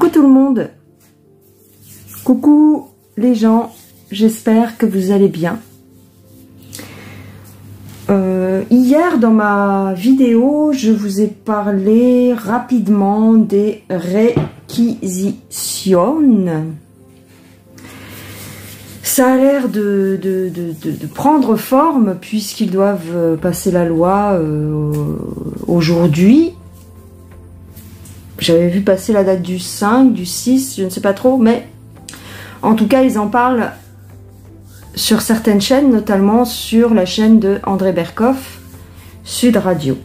Coucou tout le monde. Coucou les gens, j'espère que vous allez bien. Hier dans ma vidéo, je vous ai parlé rapidement des réquisitions. Ça a l'air de prendre forme puisqu'ils doivent passer la loi aujourd'hui. J'avais vu passer la date du 5, du 6, je ne sais pas trop, mais en tout cas ils en parlent sur certaines chaînes, notamment sur la chaîne de André Berkoff, Sud Radio.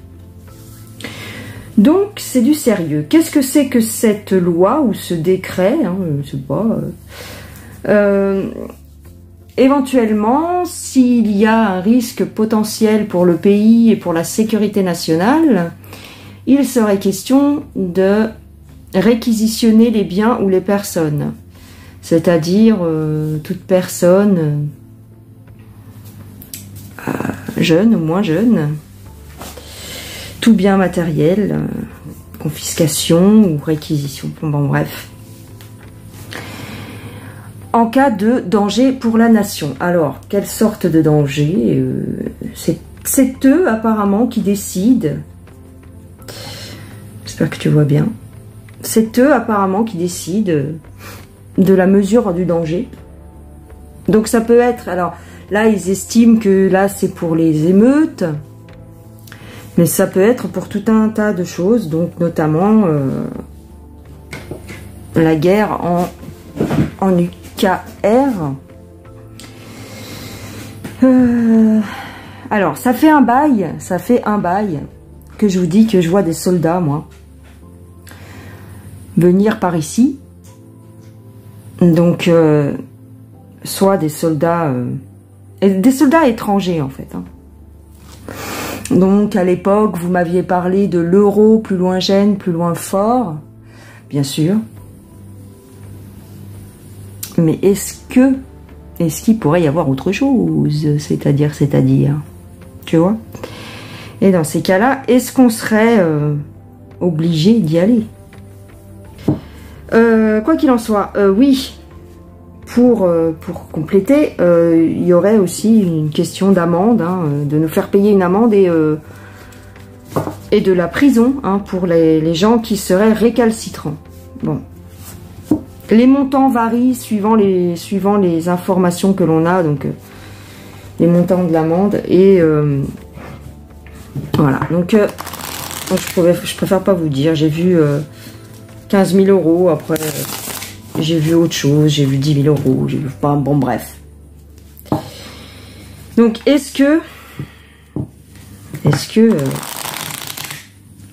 Donc c'est du sérieux. Qu'est-ce que c'est que cette loi ou ce décret, hein, je ne sais pas. Éventuellement, s'il y a un risque potentiel pour le pays et pour la sécurité nationale, il serait question de réquisitionner les biens ou les personnes. C'est-à-dire toute personne jeune ou moins jeune, tout bien matériel, confiscation ou réquisition, bon bref. En cas de danger pour la nation. Alors, quelle sorte de danger? C'est eux apparemment qui décident. J'espère que tu vois bien. C'est eux apparemment qui décident de la mesure du danger. Donc ça peut être, alors là ils estiment que là c'est pour les émeutes, mais ça peut être pour tout un tas de choses, donc notamment la guerre en UKR. Alors ça fait un bail que je vous dis que je vois des soldats, moi, venir par ici. Donc, soit des soldats étrangers, en fait. Hein. Donc, à l'époque, vous m'aviez parlé de l'euro, plus loin Gênes, plus loin Fort, bien sûr. Mais est-ce qu'il pourrait y avoir autre chose? C'est-à-dire, tu vois? Et dans ces cas-là, est-ce qu'on serait obligé d'y aller? Quoi qu'il en soit, oui, pour compléter, il y aurait aussi une question d'amende, hein, de nous faire payer une amende et de la prison, hein, pour les gens qui seraient récalcitrants. Bon, les montants varient suivant les informations que l'on a, donc les montants de l'amende et voilà. Donc je préfère pas vous dire. J'ai vu 15 000 euros, après j'ai vu autre chose, j'ai vu 10 000 euros, j'ai vu pas, bon bref. Donc est-ce que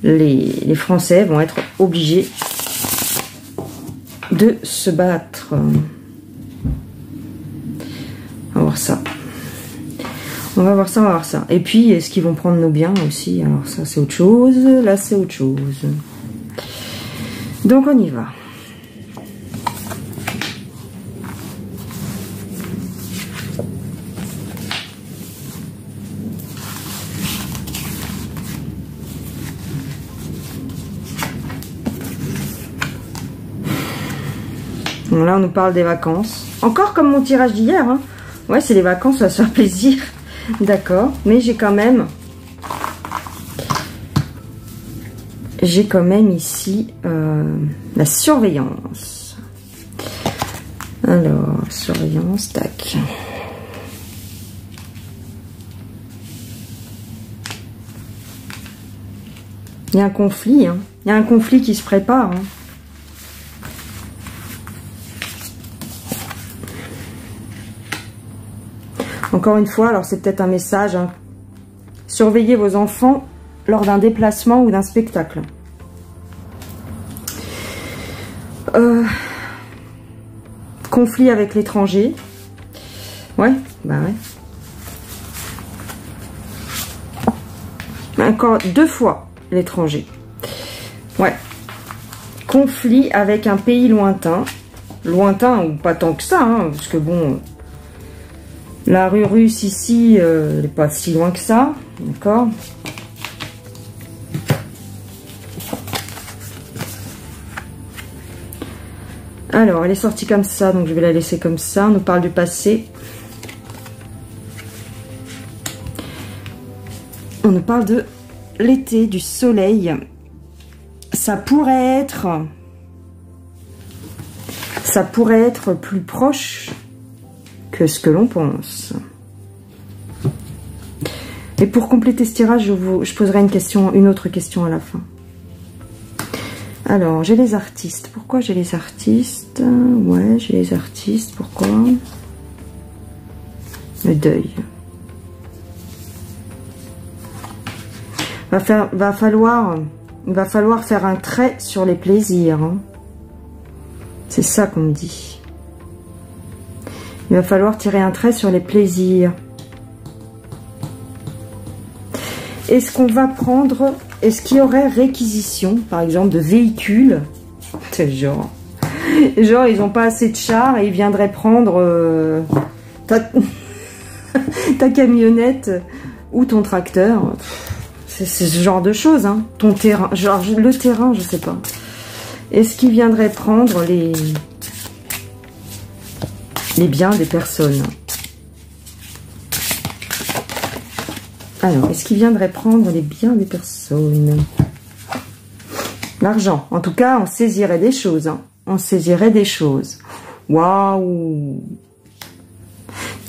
les Français vont être obligés de se battre? On va voir ça. On va voir ça. Et puis est-ce qu'ils vont prendre nos biens aussi? Alors ça c'est autre chose, là c'est autre chose. Donc on y va. Bon, là on nous parle des vacances. Encore comme mon tirage d'hier. Hein. Ouais, c'est les vacances, ça va se faire plaisir. D'accord. Mais j'ai quand même ici la surveillance. Alors, surveillance, tac. Il y a un conflit, hein. Il y a un conflit qui se prépare. Hein. Encore une fois, alors c'est peut-être un message. Hein. Surveillez vos enfants lors d'un déplacement ou d'un spectacle. Conflit avec l'étranger. Ouais, bah ouais. Encore 2 fois l'étranger. Ouais. Conflit avec un pays lointain. Lointain ou pas tant que ça, hein, parce que bon, la rue russe ici, elle n'est pas si loin que ça. D'accord. Alors, elle est sortie comme ça, donc je vais la laisser comme ça. On nous parle du passé. On nous parle de l'été, du soleil. Ça pourrait être plus proche que ce que l'on pense. Et pour compléter ce tirage, je poserai une autre question à la fin. Alors, j'ai les artistes. Pourquoi j'ai les artistes? Ouais, j'ai les artistes. Pourquoi? Le deuil. Il va falloir faire un trait sur les plaisirs. Hein. C'est ça qu'on me dit. Il va falloir tirer un trait sur les plaisirs. Est-ce qu'on va prendre... Est-ce qu'il y aurait réquisition, par exemple, de véhicules? Genre, ils n'ont pas assez de chars et ils viendraient prendre ta camionnette ou ton tracteur. C'est ce genre de choses, hein. Ton terrain, genre le terrain, je sais pas. Est-ce qu'ils viendraient prendre les biens des personnes? Alors, est-ce qu'il viendrait prendre les biens des personnes? L'argent. En tout cas, on saisirait des choses. Hein. On saisirait des choses. Waouh!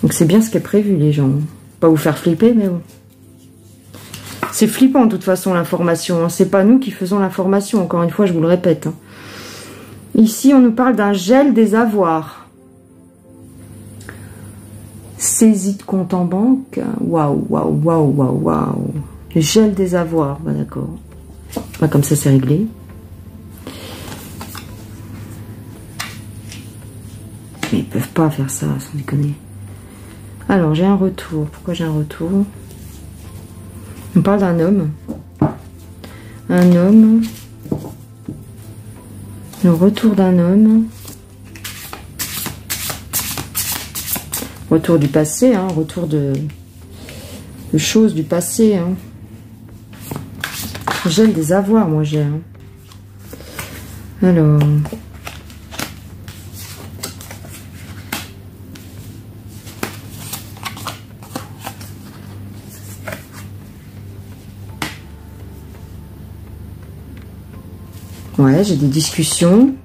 Donc, c'est bien ce qui est prévu, les gens. Pas vous faire flipper, mais bon. C'est flippant, de toute façon, l'information. Hein. C'est pas nous qui faisons l'information. Encore une fois, je vous le répète. Hein. Ici, on nous parle d'un gel des avoirs. Saisie de compte en banque. Waouh, waouh, waouh, waouh, waouh. Gel des avoirs. Bah, d'accord. Bah, comme ça, c'est réglé. Mais ils peuvent pas faire ça, sans déconner. Alors, j'ai un retour. Pourquoi j'ai un retour? On parle d'un homme. Un homme. Le retour d'un homme. Retour du passé, hein, retour de choses du passé. Hein. Gel des avoirs, moi j'ai. Hein. Alors. Ouais, j'ai des discussions.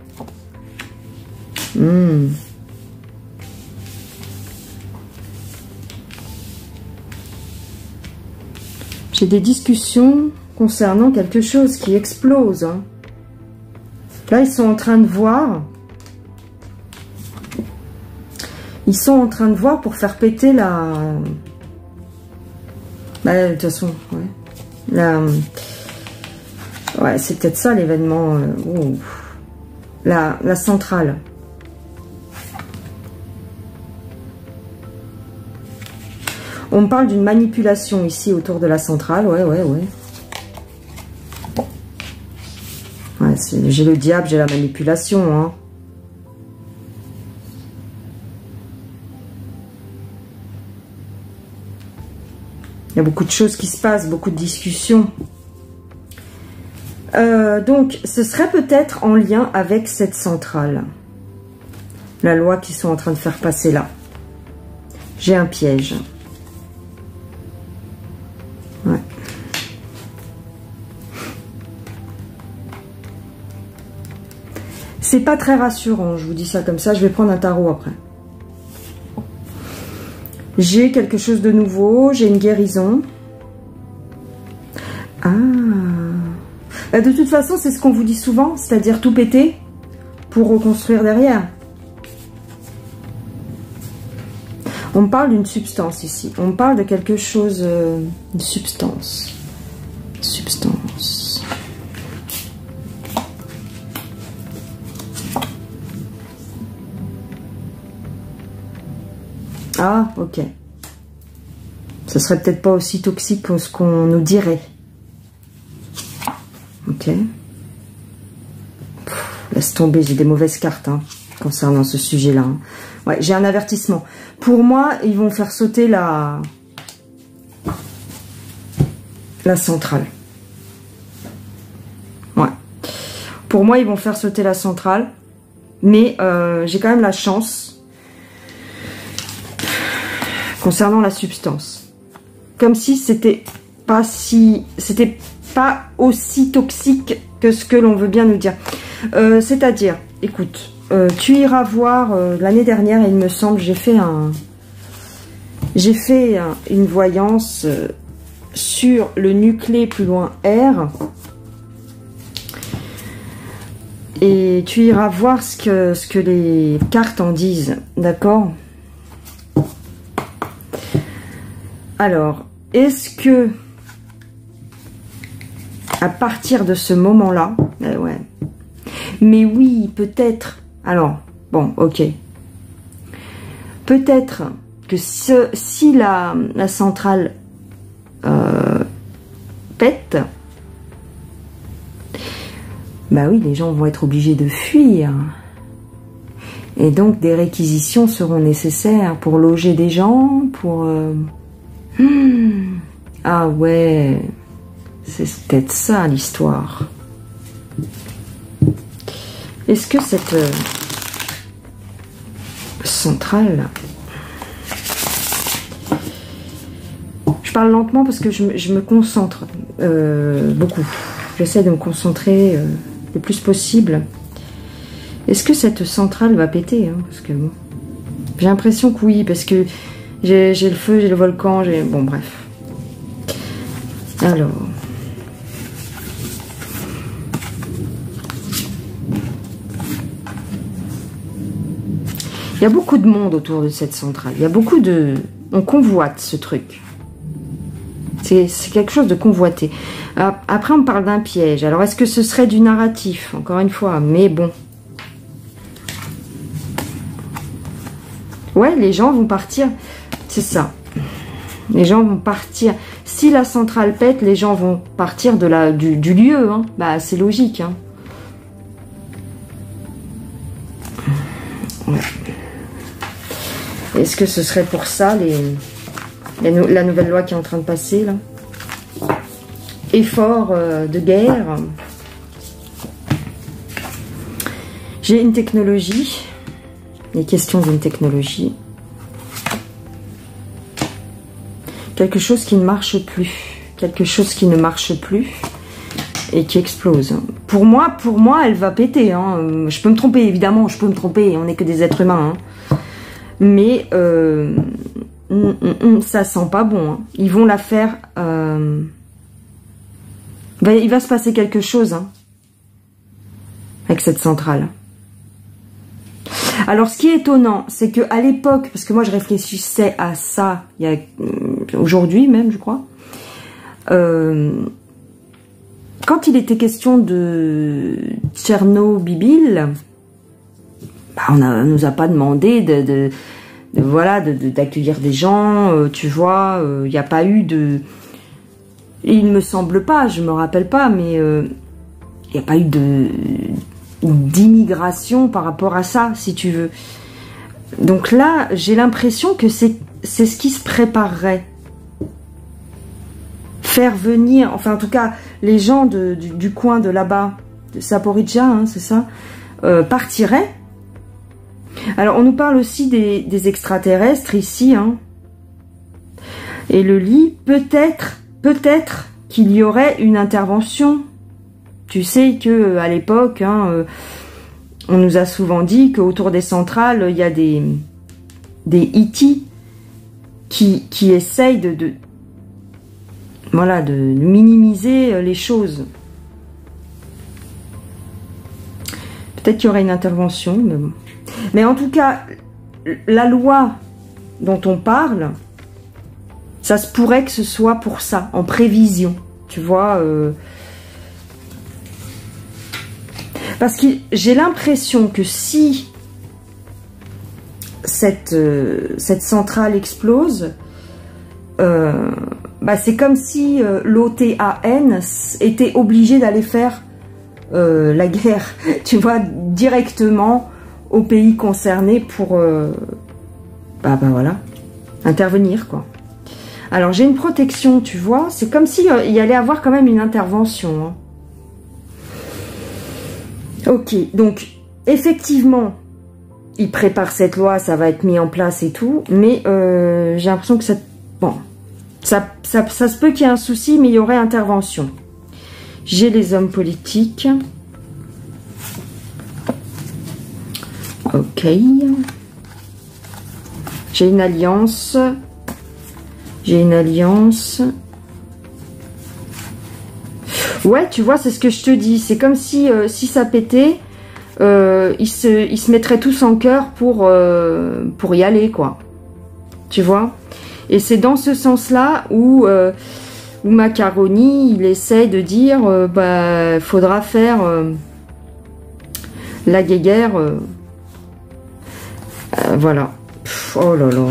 J'ai des discussions concernant quelque chose qui explose. Hein. Là, ils sont en train de voir. Ils sont en train de voir pour faire péter la... Bah, de toute façon, ouais. Ouais, c'est peut-être ça l'événement. La centrale. On me parle d'une manipulation ici autour de la centrale. Ouais. Ouais, j'ai le diable, j'ai la manipulation. Hein. Il y a beaucoup de choses qui se passent, beaucoup de discussions. Donc, ce serait peut-être en lien avec cette centrale. La loi qu'ils sont en train de faire passer là. J'ai un piège. Ouais. C'est pas très rassurant, je vous dis ça comme ça. Je vais prendre un tarot après. J'ai quelque chose de nouveau, j'ai une guérison. Ah. De toute façon, c'est ce qu'on vous dit souvent, c'est-à-dire tout péter pour reconstruire derrière. On me parle d'une substance ici. On me parle de quelque chose, une substance. Substance. Ah, ok. Ce serait peut-être pas aussi toxique que ce qu'on nous dirait. Ok. Laisse tomber, j'ai des mauvaises cartes hein, concernant ce sujet-là. Hein. Ouais, j'ai un avertissement. Pour moi, ils vont faire sauter la centrale. Ouais. Pour moi, ils vont faire sauter la centrale. Mais j'ai quand même la chance concernant la substance. Comme si c'était pas aussi toxique que ce que l'on veut bien nous dire. C'est-à-dire, écoute, tu iras voir l'année dernière, il me semble, j'ai fait une voyance sur le nuclé plus loin R. Et tu iras voir ce que les cartes en disent, d'accord? Alors, est-ce que à partir de ce moment-là, ouais, mais oui, peut-être, alors, bon, ok, peut-être que si la centrale pète, bah oui, les gens vont être obligés de fuir. Et donc, des réquisitions seront nécessaires pour loger des gens, pour... Ah ouais, c'est peut-être ça l'histoire. Est-ce que cette centrale... Je parle lentement parce que je me concentre beaucoup. J'essaie de me concentrer le plus possible. Est-ce que cette centrale va péter, hein, parce que bon, j'ai l'impression que oui, parce que j'ai le feu, j'ai le volcan, j'ai... Bon, bref. Alors... Il y a beaucoup de monde autour de cette centrale. Il y a beaucoup de... On convoite ce truc. C'est quelque chose de convoité. Après, on parle d'un piège. Alors, est-ce que ce serait du narratif? Encore une fois, mais bon. Ouais, les gens vont partir. C'est ça. Les gens vont partir. Si la centrale pète, les gens vont partir de du lieu. Hein. Bah, c'est logique. Hein. Ouais. Est-ce que ce serait pour ça la nouvelle loi qui est en train de passer là? Effort de guerre. J'ai une technologie. Les questions d'une technologie. Quelque chose qui ne marche plus. Quelque chose qui ne marche plus et qui explose. Pour moi, elle va péter. Hein. Je peux me tromper, évidemment. Je peux me tromper. On n'est que des êtres humains. Hein. Mais ça sent pas bon. Hein. Ils vont la faire... il va se passer quelque chose hein, avec cette centrale. Alors, ce qui est étonnant, c'est que à l'époque, parce que moi je réfléchissais à ça il y a aujourd'hui même, je crois, quand il était question de Tchernobyl, bah, on nous a pas demandé d'accueillir des gens, tu vois, il n'y a pas eu de... Il me semble pas, je me rappelle pas, mais il n'y a pas eu d'immigration par rapport à ça, si tu veux. Donc là, j'ai l'impression que c'est ce qui se préparerait. Faire venir, enfin en tout cas, les gens du coin de là-bas, de Zaporizhzhia, hein, c'est ça, partiraient. Alors on nous parle aussi des extraterrestres ici, hein. Et le lit, peut-être qu'il y aurait une intervention. Tu sais que à l'époque, hein, on nous a souvent dit qu'autour des centrales, il y a des E.T. qui essayent de minimiser les choses. Peut-être qu'il y aurait une intervention, mais bon. Mais en tout cas, la loi dont on parle, ça se pourrait que ce soit pour ça, en prévision, tu vois. Parce que j'ai l'impression que si cette centrale explose, bah c'est comme si l'OTAN était obligé d'aller faire la guerre, tu vois, directement au pays concerné pour, voilà, intervenir, quoi. Alors, j'ai une protection, tu vois, c'est comme si il y allait avoir quand même une intervention, hein. Ok, donc, effectivement, ils préparent cette loi, ça va être mis en place et tout, mais j'ai l'impression que ça... Bon, ça se peut qu'il y ait un souci, mais il y aurait intervention. J'ai les hommes politiques. Ok. J'ai une alliance. J'ai une alliance. Ouais, tu vois, c'est ce que je te dis. C'est comme si, si ça pétait, ils se mettraient tous en cœur pour y aller, quoi. Tu vois? Et c'est dans ce sens-là où Macaroni, il essaie de dire, bah, faudra faire la guéguerre. Voilà. Pff, oh là là.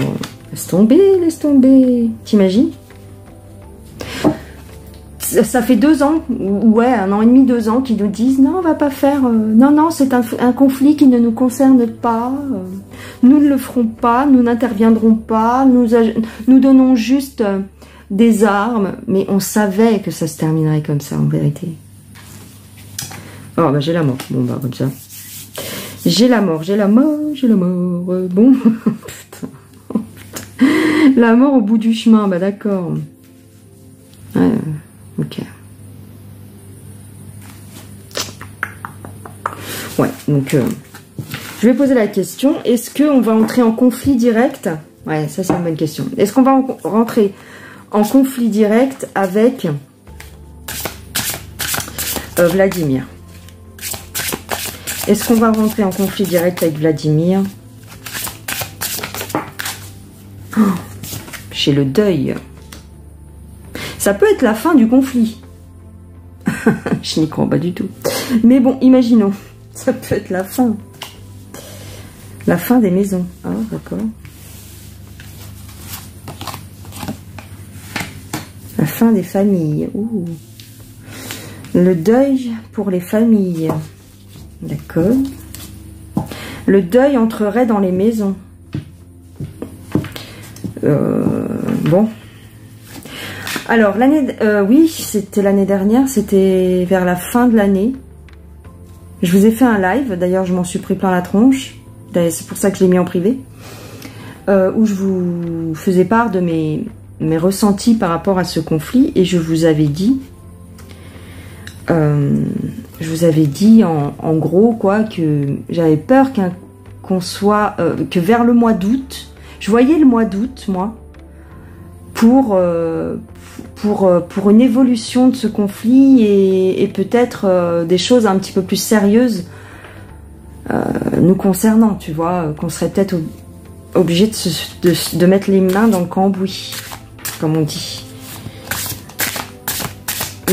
Laisse tomber, laisse tomber. T'imagines? Ça fait 2 ans, ouais, 1 an et demi, 2 ans, qu'ils nous disent non, on va pas faire, non, non, c'est un conflit qui ne nous concerne pas, nous ne le ferons pas, nous n'interviendrons pas, nous donnons juste des armes, mais on savait que ça se terminerait comme ça, en vérité. Oh, bah j'ai la mort, bon, bah comme ça. J'ai la mort, j'ai la mort, j'ai la mort, bon, putain, la mort au bout du chemin, bah d'accord. Ouais. Ok. Ouais, donc je vais poser la question. Est-ce qu'on va entrer en conflit direct? Ouais, ça c'est une bonne question. Est-ce qu'on va rentrer en conflit direct avec Vladimir? Est-ce qu'on va rentrer en conflit direct avec Vladimir? Oh, j'ai le deuil. Ça peut être la fin du conflit. Je n'y crois pas du tout. Mais bon, imaginons. Ça peut être la fin. La fin des maisons. Ah, d'accord. La fin des familles. Ouh. Le deuil pour les familles. D'accord. Le deuil entrerait dans les maisons. Bon. Alors, oui, c'était l'année dernière, c'était vers la fin de l'année. Je vous ai fait un live, d'ailleurs je m'en suis pris plein la tronche, c'est pour ça que je l'ai mis en privé, où je vous faisais part de mes ressentis par rapport à ce conflit, et je vous avais dit, en gros, quoi, que j'avais peur qu'on soit, que vers le mois d'août, je voyais le mois d'août, moi, pour une évolution de ce conflit et peut-être des choses un petit peu plus sérieuses nous concernant, tu vois, qu'on serait peut-être obligé de mettre les mains dans le cambouis, comme on dit.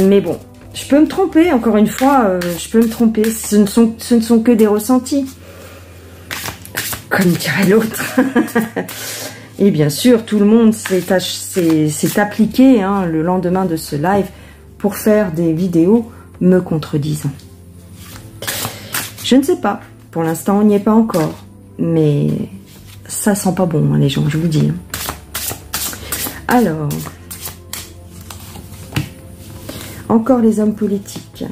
Mais bon, je peux me tromper, encore une fois, je peux me tromper, ce ne sont que des ressentis, comme dirait l'autre. Et bien sûr, tout le monde s'est appliqué le lendemain de ce live pour faire des vidéos me contredisant. Je ne sais pas. Pour l'instant, on n'y est pas encore. Mais ça sent pas bon, les gens, je vous dis. Alors, encore les hommes politiques.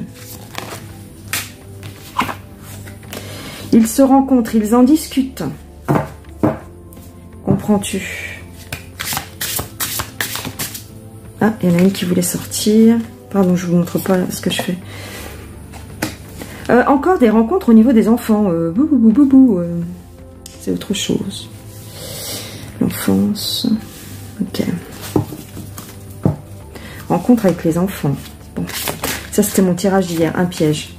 Ils se rencontrent, ils en discutent. Comprends-tu? Ah, il y en a une qui voulait sortir. Pardon, je vous montre pas ce que je fais. Encore des rencontres au niveau des enfants. C'est autre chose. L'enfance. Ok. Rencontre avec les enfants. Bon. Ça, c'était mon tirage d'hier. Un piège.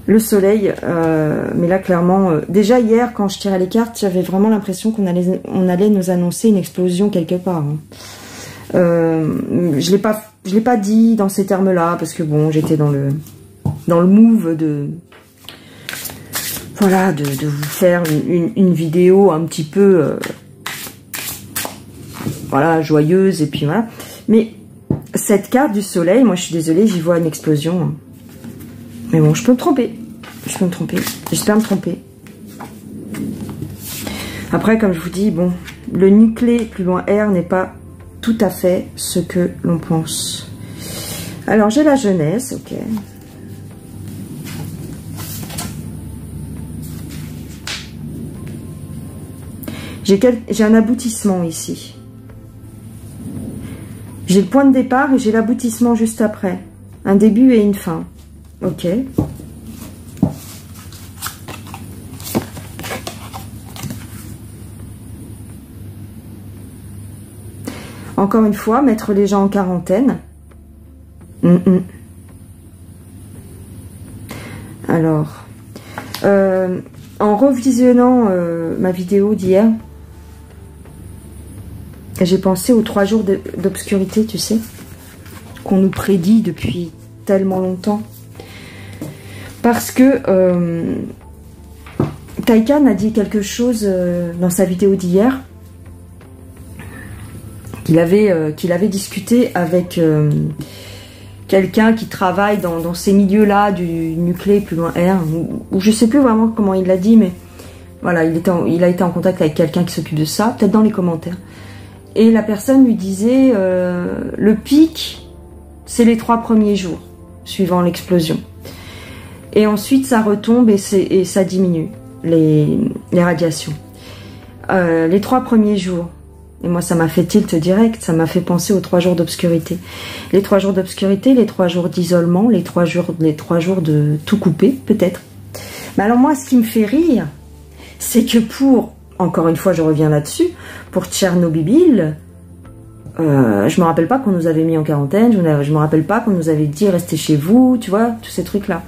Le soleil, mais là clairement, déjà hier quand je tirais les cartes, j'avais vraiment l'impression qu'on allait nous annoncer une explosion quelque part. Je l'ai pas dit dans ces termes-là parce que bon, j'étais dans le move de voilà de vous faire une vidéo un petit peu voilà joyeuse et puis voilà. Mais cette carte du soleil, moi je suis désolée, j'y vois une explosion. Mais bon, je peux me tromper. Je peux me tromper. J'espère me tromper. Après, comme je vous dis, bon, le nuclé plus loin R n'est pas tout à fait ce que l'on pense. Alors, j'ai la jeunesse, ok. J'ai un aboutissement ici. J'ai le point de départ et j'ai l'aboutissement juste après. Un début et une fin. Ok. Encore une fois, mettre les gens en quarantaine. Alors, en revisionnant ma vidéo d'hier, j'ai pensé aux 3 jours d'obscurité, tu sais, qu'on nous prédit depuis tellement longtemps. Parce que Taycan a dit quelque chose dans sa vidéo d'hier, qu'il avait discuté avec quelqu'un qui travaille dans ces milieux-là, du nucléaire plus loin R, ou je sais plus vraiment comment il l'a dit, mais voilà, il a été en contact avec quelqu'un qui s'occupe de ça, peut-être dans les commentaires. Et la personne lui disait, le pic, c'est les 3 premiers jours, suivant l'explosion. Et ensuite, ça retombe et ça diminue, les radiations. Les 3 premiers jours, et moi ça m'a fait tilt direct, ça m'a fait penser aux 3 jours d'obscurité. Les 3 jours d'obscurité, les 3 jours d'isolement, les 3 jours de tout couper, peut-être. Mais alors moi, ce qui me fait rire, c'est que encore une fois, je reviens là-dessus, pour Tchernobyl, je me rappelle pas qu'on nous avait mis en quarantaine, je me rappelle pas qu'on nous avait dit restez chez vous, tu vois, tous ces trucs-là.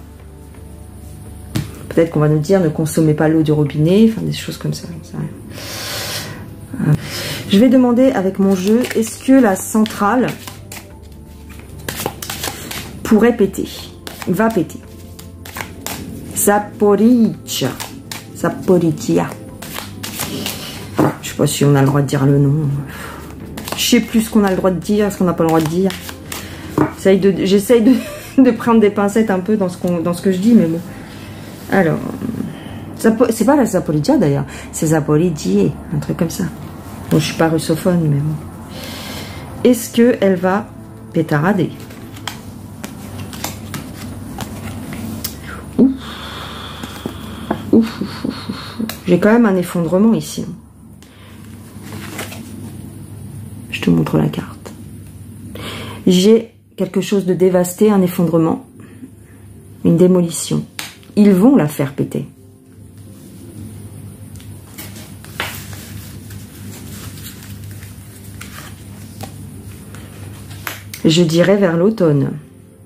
Peut-être qu'on va nous dire ne consommez pas l'eau du robinet, enfin des choses comme ça. Je vais demander avec mon jeu, est-ce que la centrale pourrait péter, va péter? Zaporizhzhia. Je sais pas si on a le droit de dire le nom. Je sais plus ce qu'on a le droit de dire, ce qu'on n'a pas le droit de dire. J'essaye de prendre des pincettes un peu dans ce que je dis, mais bon. Alors, c'est pas la Zaporizhzhia d'ailleurs, c'est Zaporizhzhia, un truc comme ça. Bon, je suis pas russophone, mais bon. Est-ce qu'elle va pétarader? Ouf. Ouf. J'ai quand même un effondrement ici. Je te montre la carte. J'ai quelque chose de dévasté, un effondrement, une démolition. Ils vont la faire péter. Je dirais vers l'automne.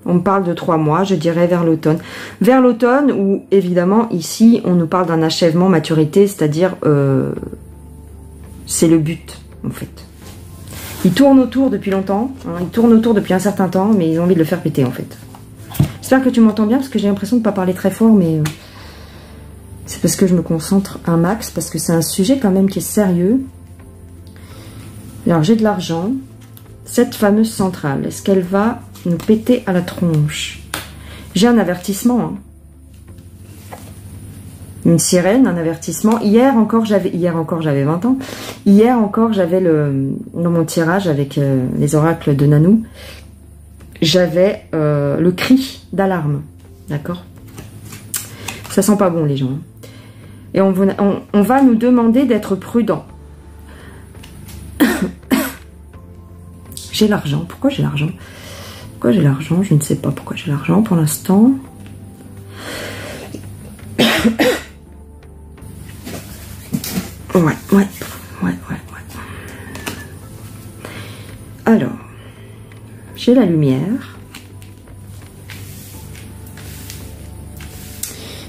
On me parle de 3 mois, je dirais vers l'automne. Vers l'automne où, évidemment, ici, on nous parle d'un achèvement, maturité, c'est-à-dire, c'est le but, en fait. Ils tournent autour depuis longtemps, hein, ils tournent autour depuis un certain temps, mais ils ont envie de le faire péter, en fait. J'espère que tu m'entends bien, parce que j'ai l'impression de ne pas parler très fort, mais c'est parce que je me concentre un max, parce que c'est un sujet quand même qui est sérieux. Alors, j'ai de l'argent. Cette fameuse centrale, est-ce qu'elle va nous péter à la tronche? J'ai un avertissement. Hein. Une sirène, un avertissement. Hier encore j'avais 20 ans. Hier encore j'avais dans mon tirage avec les oracles de Nanou, j'avais le cri d'alarme. D'accord? Ça sent pas bon les gens. Hein. Et on va nous demander d'être prudents. J'ai l'argent. Pourquoi j'ai l'argent? Pourquoi j'ai l'argent? Je ne sais pas pourquoi j'ai l'argent pour l'instant. Ouais. Alors, j'ai la lumière.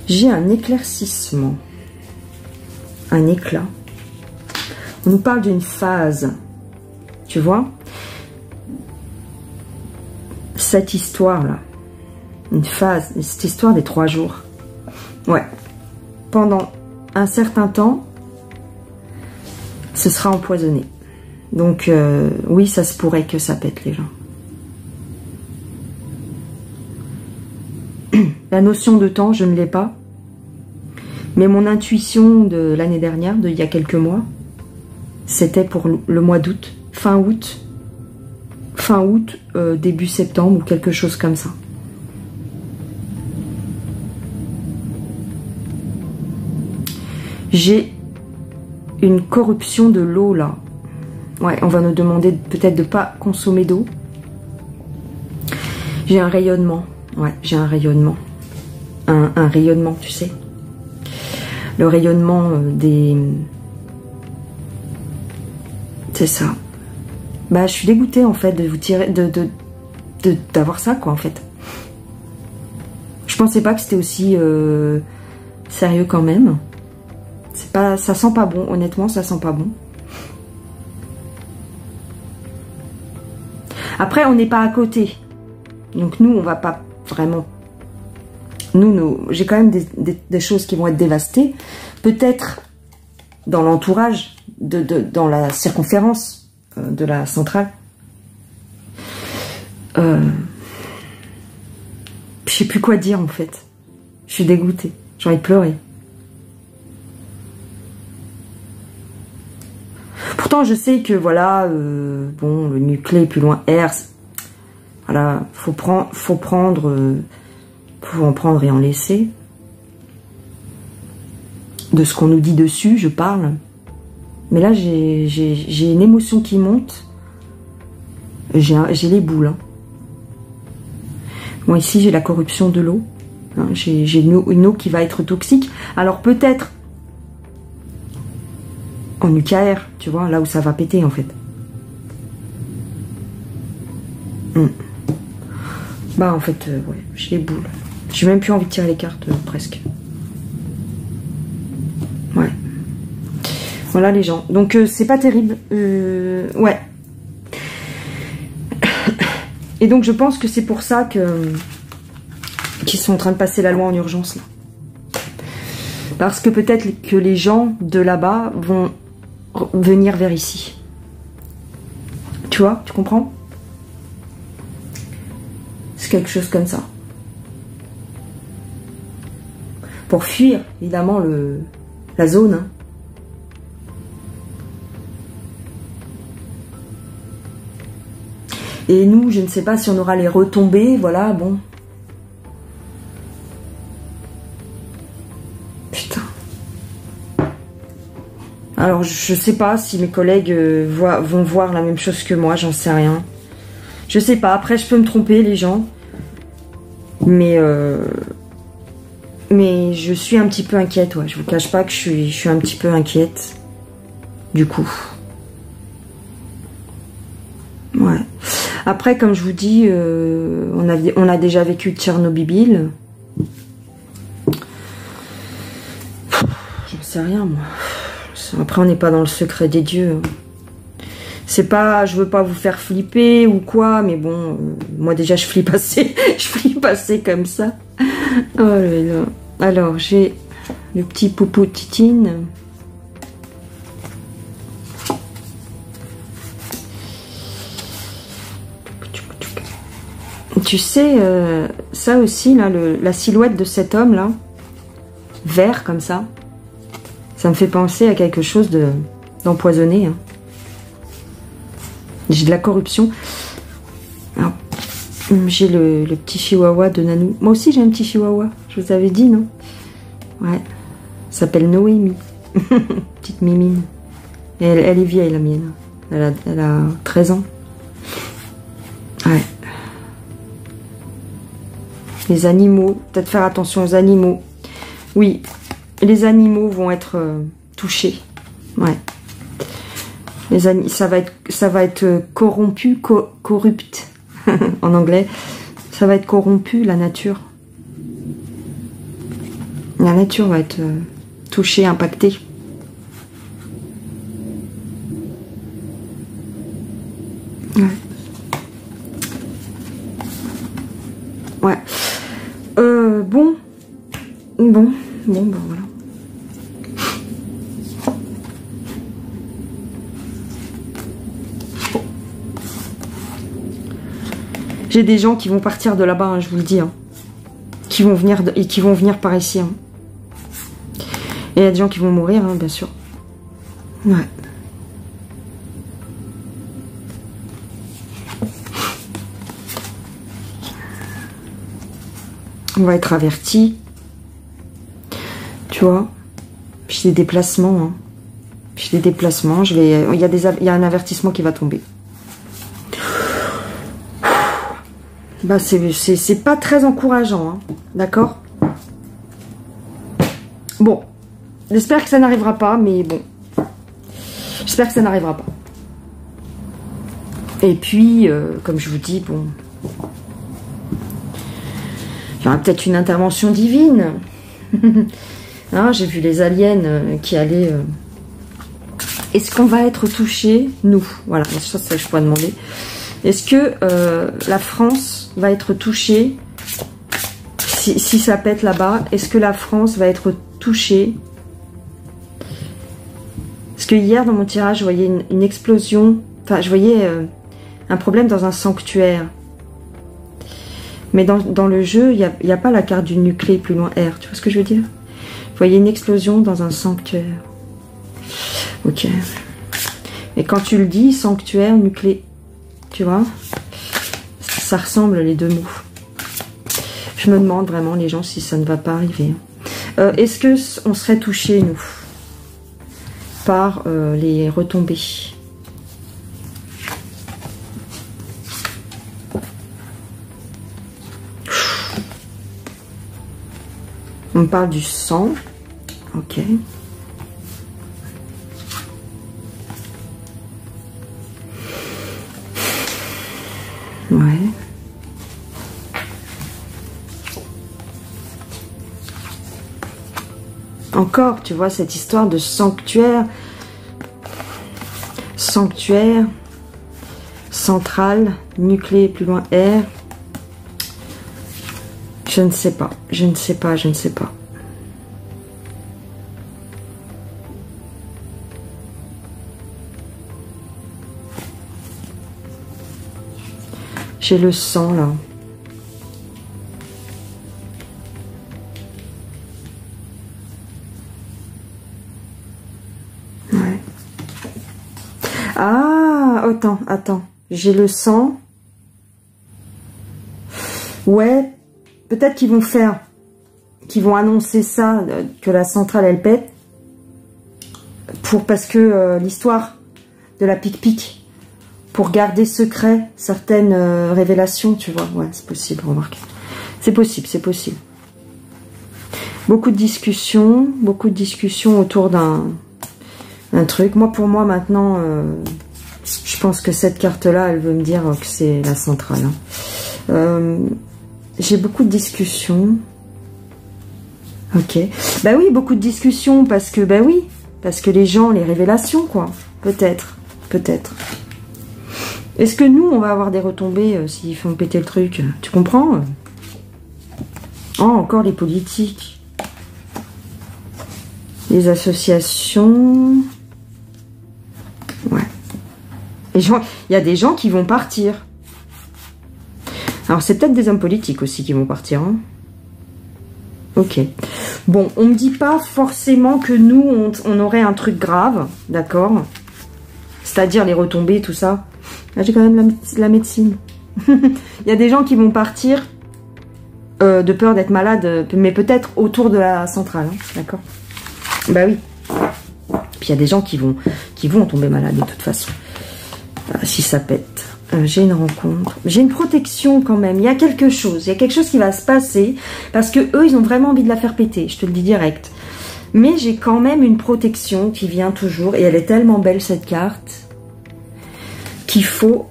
J'ai un éclaircissement. Un éclat. On nous parle d'une phase. Tu vois? Cette histoire-là, une phase, cette histoire des 3 jours. Ouais. Pendant un certain temps, ce sera empoisonné. Donc, oui, ça se pourrait que ça pète les gens. La notion de temps, je ne l'ai pas. Mais mon intuition de l'année dernière, d'il y a quelques mois, c'était pour le mois d'août, fin août, fin août, début septembre ou quelque chose comme ça. J'ai une corruption de l'eau là. Ouais, on va nous demander peut-être de ne pas consommer d'eau. J'ai un rayonnement. Ouais, j'ai un rayonnement. Un rayonnement, tu sais. Le rayonnement des... C'est ça. Bah, je suis dégoûtée en fait de vous tirer... d'avoir ça quoi en fait. Je pensais pas que c'était aussi sérieux quand même. C'est pas... Ça sent pas bon, honnêtement, ça sent pas bon. Après, on n'est pas à côté. Donc nous, on va pas vraiment... J'ai quand même des choses qui vont être dévastées. Peut-être dans l'entourage, dans la circonférence de la centrale. Je sais plus quoi dire en fait. Je suis dégoûtée. J'ai envie de pleurer. Pourtant, je sais que voilà, bon, le nucléaire plus loin, R, voilà, faut en prendre et en laisser. De ce qu'on nous dit dessus, je parle. Mais là, j'ai une émotion qui monte. J'ai les boules. Hein. Bon, ici, j'ai la corruption de l'eau. Hein, j'ai une eau qui va être toxique. Alors peut-être en nucléaire, tu vois, là où ça va péter en fait. Bah en fait, ouais, j'ai les boules. J'ai même plus envie de tirer les cartes, presque. Ouais. Voilà les gens. Donc c'est pas terrible. Ouais. Et donc je pense que c'est pour ça qu'ils sont en train de passer la loi en urgence là. Parce que peut-être que les gens de là-bas vont venir vers ici. Tu vois, tu comprends? C'est quelque chose comme ça. Pour fuir, évidemment, la zone. Hein. Et nous, je ne sais pas si on aura les retombées, voilà, bon. Putain. Alors, je sais pas si mes collègues vont voir la même chose que moi, j'en sais rien. Je sais pas, après je peux me tromper les gens. Mais je suis un petit peu inquiète, ouais. Je vous cache pas que je suis un petit peu inquiète. Du coup. Ouais. Après, comme je vous dis, on a déjà vécu Tchernobyl. J'en sais rien, moi. Après, on n'est pas dans le secret des dieux. C'est pas, je veux pas vous faire flipper ou quoi, mais bon, moi déjà je flippe assez, je flippe assez comme ça. Oh là là. Alors, j'ai le petit poupou Titine. Tu sais, ça aussi, là, la silhouette de cet homme, là, vert comme ça me fait penser à quelque chose d'empoisonné. Hein. J'ai de la corruption. J'ai le petit chihuahua de Nanou. Moi aussi, j'ai un petit chihuahua. Je vous avais dit, non? Ouais. Ça s'appelle Noémie. Petite mimine. Et elle est vieille, la mienne. Elle a 13 ans. Ouais. Les animaux. Peut-être faire attention aux animaux. Oui. Les animaux vont être touchés. Ouais. Ça va être corrompu, corrupt en anglais. Ça va être corrompu, la nature. La nature va être touchée, impactée. Ouais. Ouais. Bon, ben voilà. J'ai des gens qui vont partir de là-bas, hein, je vous le dis. Hein, qui vont venir par ici. Hein. Et il y a des gens qui vont mourir, hein, bien sûr. Ouais. On va être averti. Tu vois. Puis des déplacements. Hein. Puis des déplacements. Il y a un avertissement qui va tomber. Bah, c'est pas très encourageant. Hein. D'accord? Bon. J'espère que ça n'arrivera pas, mais bon. J'espère que ça n'arrivera pas. Et puis, comme je vous dis, bon. Il y aura peut-être une intervention divine. Hein, j'ai vu les aliens qui allaient... Est-ce qu'on va être touché? Nous. Voilà, ça je pourrais demander. Est-ce que la France va être touchée si ça pète là-bas? Est-ce que la France va être touchée? Parce que hier, dans mon tirage, je voyais une explosion. Enfin, je voyais un problème dans un sanctuaire. Mais dans le jeu, il n'y a pas la carte du nucléaire plus loin R. Tu vois ce que je veux dire? Vous voyez une explosion dans un sanctuaire. Ok. Et quand tu le dis, sanctuaire, nucléaire, tu vois, ça ressemble les deux mots. Je me demande vraiment, les gens, si ça ne va pas arriver. Est-ce qu'on serait touché, nous, par les retombées? On parle du sang. Ok. Ouais. Encore, tu vois, cette histoire de sanctuaire. Sanctuaire. Centrale. Nucléaire plus loin R. Je ne sais pas, je ne sais pas, je ne sais pas. J'ai le sang là. Ouais. Ah, attends. J'ai le sang. Ouais. Peut-être qu'ils vont annoncer ça, que la centrale elle pète, parce que l'histoire de la pic-pic, pour garder secret certaines révélations, tu vois. Ouais, c'est possible, remarque. C'est possible, c'est possible. Beaucoup de discussions autour d'un truc. Moi, pour moi, maintenant, je pense que cette carte-là, elle veut me dire que c'est la centrale. Hein. J'ai beaucoup de discussions. Ok. Bah oui, beaucoup de discussions parce que, bah oui, parce que les gens, les révélations, quoi. Peut-être. Est-ce que nous, on va avoir des retombées s'ils font péter le truc? Tu comprends? Oh, encore les politiques. Les associations. Ouais. Il y a des gens qui vont partir. Alors, c'est peut-être des hommes politiques aussi qui vont partir. Hein. Ok. Bon, on me dit pas forcément que nous, on aurait un truc grave, d'accord? C'est-à-dire les retombées, tout ça. Là, j'ai quand même la médecine. Il y a des gens qui vont partir de peur d'être malades, mais peut-être autour de la centrale, hein, d'accord? Bah oui. Puis il y a des gens qui vont tomber malades de toute façon. Si ça pète. J'ai une rencontre, j'ai une protection quand même, il y a quelque chose qui va se passer, parce que eux, ils ont vraiment envie de la faire péter, je te le dis direct. Mais j'ai quand même une protection qui vient toujours, et elle est tellement belle cette carte, qu'il faut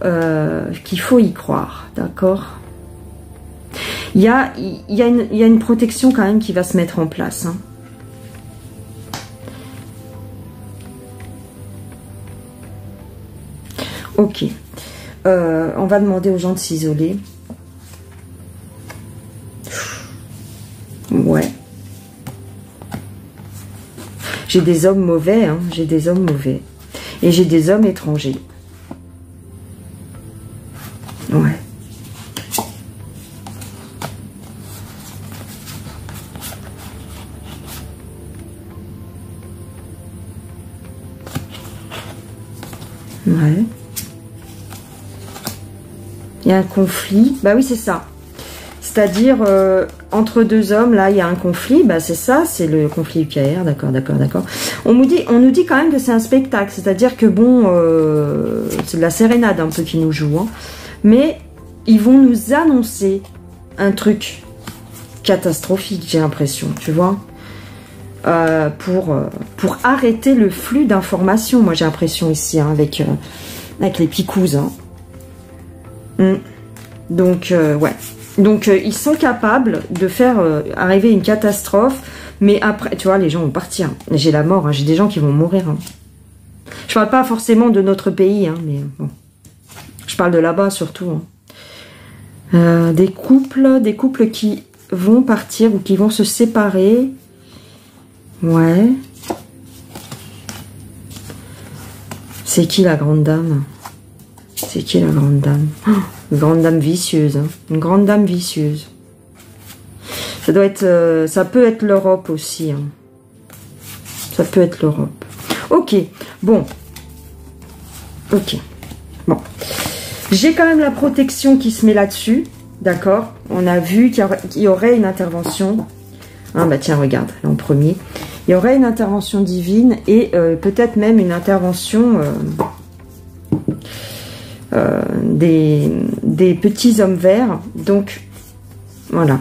y croire, d'accord? Il y a une protection quand même qui va se mettre en place, hein. Ok. On va demander aux gens de s'isoler. Ouais. J'ai des hommes mauvais, hein. J'ai des hommes mauvais. Et j'ai des hommes étrangers. Ouais. Ouais. Il y a un conflit. Bah oui, c'est ça. C'est-à-dire, entre deux hommes, là, il y a un conflit. Bah, c'est ça, c'est le conflit nucléaire. D'accord, d'accord, d'accord. On nous dit quand même que c'est un spectacle. C'est-à-dire que, bon, c'est de la sérénade un peu qui nous joue. Hein. Mais ils vont nous annoncer un truc catastrophique, j'ai l'impression, tu vois. Pour arrêter le flux d'informations, moi, j'ai l'impression ici, hein, avec les picouses. Hein. Donc, ouais. Donc, ils sont capables de faire arriver une catastrophe, mais après, tu vois, les gens vont partir. J'ai la mort, hein, j'ai des gens qui vont mourir. Hein. Je parle pas forcément de notre pays, hein, mais bon. Je parle de là-bas, surtout. Hein. Des couples qui vont partir ou qui vont se séparer. Ouais. C'est qui la grande dame? C'est qui la grande dame? Oh, une grande dame vicieuse. Hein. Une grande dame vicieuse. Ça doit être, ça peut être l'Europe aussi. Hein. Ça peut être l'Europe. Ok. Bon. Ok. Bon. J'ai quand même la protection qui se met là-dessus. D'accord. On a vu qu'il y aurait une intervention. Ah bah tiens, regarde, là en premier. Il y aurait une intervention divine et peut-être même une intervention des petits hommes verts. Donc, voilà.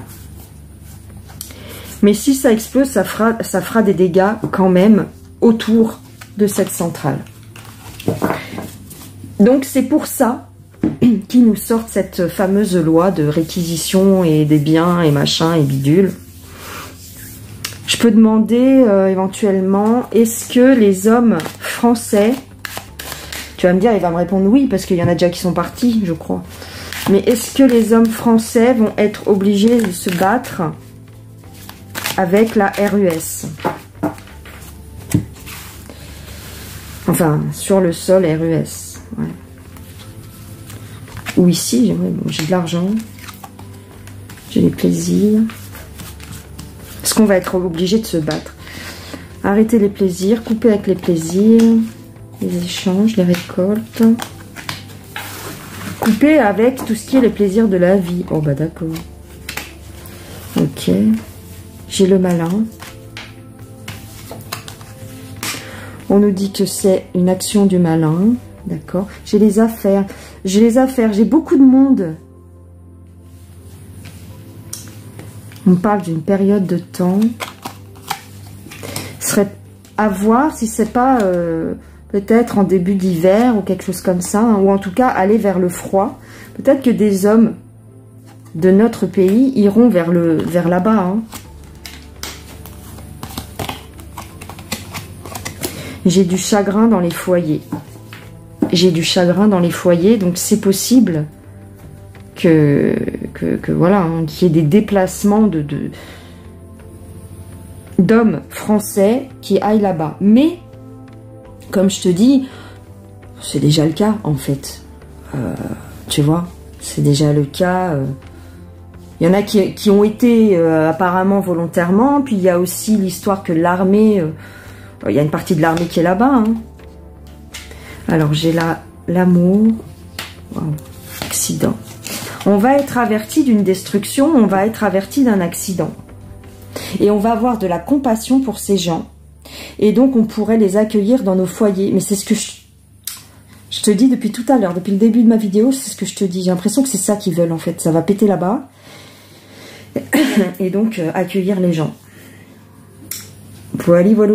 Mais si ça explose, ça fera des dégâts quand même autour de cette centrale. Donc, c'est pour ça qu'ils nous sortent cette fameuse loi de réquisition et des biens et machin et bidule. Je peux demander éventuellement, est-ce que les hommes français, tu vas me dire, il va me répondre oui, parce qu'il y en a déjà qui sont partis, je crois. Mais est-ce que les hommes français vont être obligés de se battre avec la RUS? Enfin, sur le sol RUS. Ouais. Ou ici, j'ai de l'argent, j'ai des plaisirs. Est-ce qu'on va être obligé de se battre? Arrêter les plaisirs, couper avec les plaisirs, les échanges, les récoltes. Couper avec tout ce qui est les plaisirs de la vie. Oh bah d'accord. Ok. J'ai le malin. On nous dit que c'est une action du malin. D'accord. J'ai les affaires. J'ai les affaires. J'ai beaucoup de monde. On parle d'une période de temps. Ce serait à voir si c'est pas peut-être en début d'hiver ou quelque chose comme ça, hein, ou en tout cas aller vers le froid. Peut-être que des hommes de notre pays iront vers là-bas. Hein. J'ai du chagrin dans les foyers. J'ai du chagrin dans les foyers, donc c'est possible que voilà, hein, qu'il y ait des déplacements d'hommes français qui aillent là-bas. Mais, comme je te dis, c'est déjà le cas, en fait. Tu vois, c'est déjà le cas. Il y en a qui ont été apparemment volontairement, puis il y a aussi l'histoire que l'armée... il y a une partie de l'armée qui est là-bas. Hein. Alors, j'ai là l'amour. Wow. Accident. On va être averti d'une destruction, on va être averti d'un accident. Et on va avoir de la compassion pour ces gens. Et donc, on pourrait les accueillir dans nos foyers. Mais c'est ce que je te dis depuis tout à l'heure, depuis le début de ma vidéo, c'est ce que je te dis. J'ai l'impression que c'est ça qu'ils veulent, en fait. Ça va péter là-bas. Et donc, accueillir les gens. Voilà, voilà.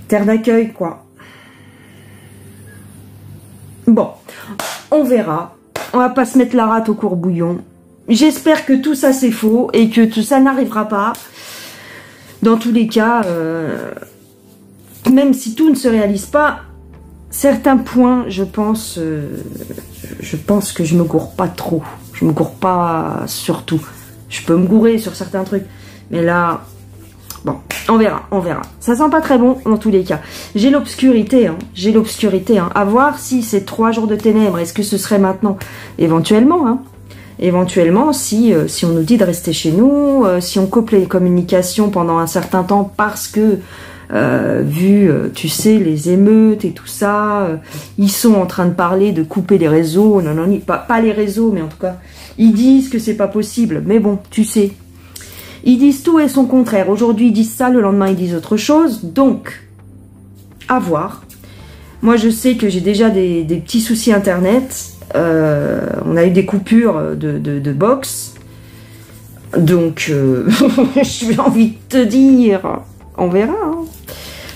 Terre d'accueil, quoi. Bon, on verra. On va pas se mettre la rate au courbouillon. J'espère que tout ça c'est faux et que tout ça n'arrivera pas. Dans tous les cas, même si tout ne se réalise pas, certains points, je pense que je me gourre pas trop. Je me gourre pas surtout. Je peux me gourer sur certains trucs, mais là, bon, on verra, on verra. Ça sent pas très bon dans tous les cas. J'ai l'obscurité, hein. J'ai l'obscurité. Hein. À voir si c'est 3 jours de ténèbres, est-ce que ce serait maintenant? Éventuellement, hein. Éventuellement, si on nous dit de rester chez nous, si on coupe les communications pendant un certain temps parce que vu, tu sais, les émeutes et tout ça. Ils sont en train de parler de couper les réseaux. Non, non, pas les réseaux, mais en tout cas, ils disent que c'est pas possible. Mais bon, tu sais, ils disent tout et son contraire. Aujourd'hui, ils disent ça, le lendemain, ils disent autre chose. Donc, à voir. Moi, je sais que j'ai déjà des petits soucis Internet. On a eu des coupures de box. Donc, j'ai envie de te dire, on verra. Hein.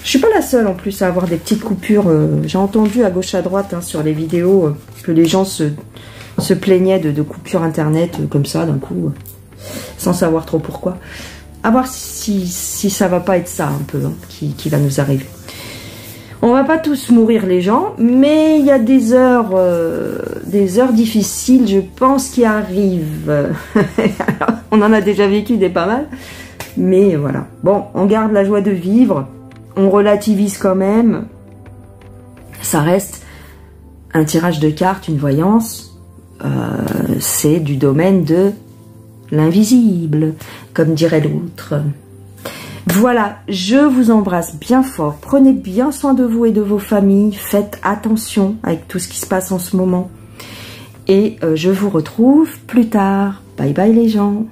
Je suis pas la seule en plus à avoir des petites coupures. J'ai entendu à gauche à droite hein, sur les vidéos que les gens se plaignaient de coupures Internet comme ça d'un coup, sans savoir trop pourquoi. À voir si ça va pas être ça un peu hein, qui va nous arriver. On va pas tous mourir les gens, mais il y a des heures difficiles, je pense, qui arrivent. Alors, on en a déjà vécu des pas mal, mais voilà. Bon, on garde la joie de vivre, on relativise quand même. Ça reste un tirage de cartes, une voyance. C'est du domaine de l'invisible, comme dirait l'autre. Voilà, je vous embrasse bien fort. Prenez bien soin de vous et de vos familles. Faites attention avec tout ce qui se passe en ce moment. Et je vous retrouve plus tard. Bye bye les gens.